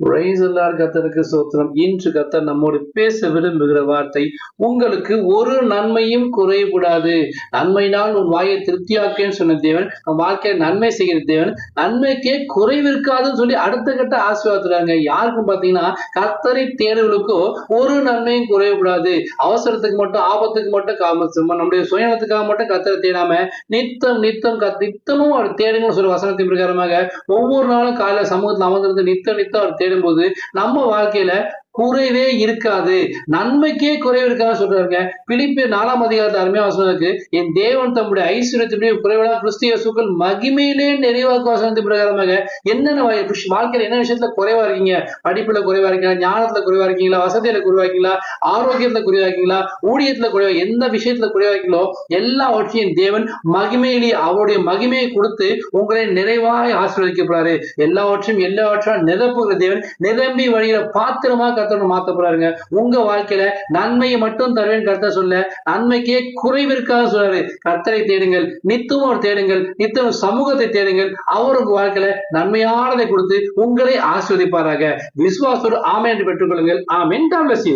Praise the Lord. கர்த்தருக்கு ஸ்தோத்திரம். இன்று கர்த்தர் நம்மோடு பேச விரும்புகிற வார்த்தை, உங்களுக்கு ஒரு நன்மையும் குறைபடாது. நன்மையினால் உன் வாயை திருப்தியாக்கேன்னு சொன்ன தேவன், நம் வாழ்க்கையை நன்மை செய்கிற தேவன், நன்மைக்கே குறைவிருக்காதுன்னு சொல்லி அடுத்த கட்ட ஆசீர்வாதத்துறாங்க. யாருக்கும் பாத்தீங்கன்னா, கர்த்தரை தேடுகளுக்கோ ஒரு நன்மையும் குறைபடாது. அவசரத்துக்கு மட்டும், ஆபத்துக்கு மட்டும் நம்முடைய சுயநலத்துக்காக மட்டும் கர்த்தரை தேடாம நித்தம் நித்தம் நித்தமும் அவர் தேடுங்கன்னு சொல்லி வசனத்தின் பிரகாரமாக ஒவ்வொரு நாளும் காலையில சமூகத்தில் அமர்ந்திருந்து நித்தம் நித்தம் அவர் தேடும்போது நம்ம வாழ்க்கையில குறைவே இருக்காது, நன்மைக்கே குறைவு இருக்காதுன்னு சொல்றாருங்க. பிலிப்பியர் 4ஆம் அதிகாரத்துல அருமையா வசனம் இருக்கு. என் தேவன் தம்முடைய ஐஸ்வர்யத்தினுடைய குறைவில்லாத கிறிஸ்து இயேசுக்குள் மகிமையிலே நிறைவாக்கு வசனத்தின் பிரகாரமாக என்னென்ன வாழ்க்கையில என்ன விஷயத்துல குறைவா இருக்கீங்க? படிப்புல குறைவா இருக்கீங்களா? ஞானத்துல குறைவா இருக்கீங்களா? வசதியில குறைவா இருக்கீங்களா? ஆரோக்கியத்துல குறைவா இருக்கீங்களா? ஊழியத்துல குறைவா, எந்த விஷயத்துல குறைவா இருக்கீங்களோ எல்லாவற்றையும் தேவன் மகிமையிலே அவருடைய மகிமையை கொடுத்து உங்களை நிறைவாய் ஆசீர்வதிக்கப்படுறாரு. எல்லாவற்றையும் நிரப்புகிற தேவன் நிரம்பி வழிகிற பாத்திரமா மாத்த போறாருங்க. உங்க வாழ்க்கையில நன்மையை மட்டும் தருவேன் கர்த்தர் சொல்ல, நன்மைக்கே குறைவிற்காக சொல்றாரு. கர்த்தரை தேடுங்கள், நித்தமும் அவர் தேடுங்கள், நித்தமும் சமூகத்தை தேடுங்கள். அவர் உங்க வாழ்க்கையில நன்மையானதை கொடுத்து உங்களை ஆசீர்வதிப்பாராக. விசுவாசத்தோடு ஆமென் என்று பெற்றுக் கொள்ளுங்கள். ஆமென். God bless you.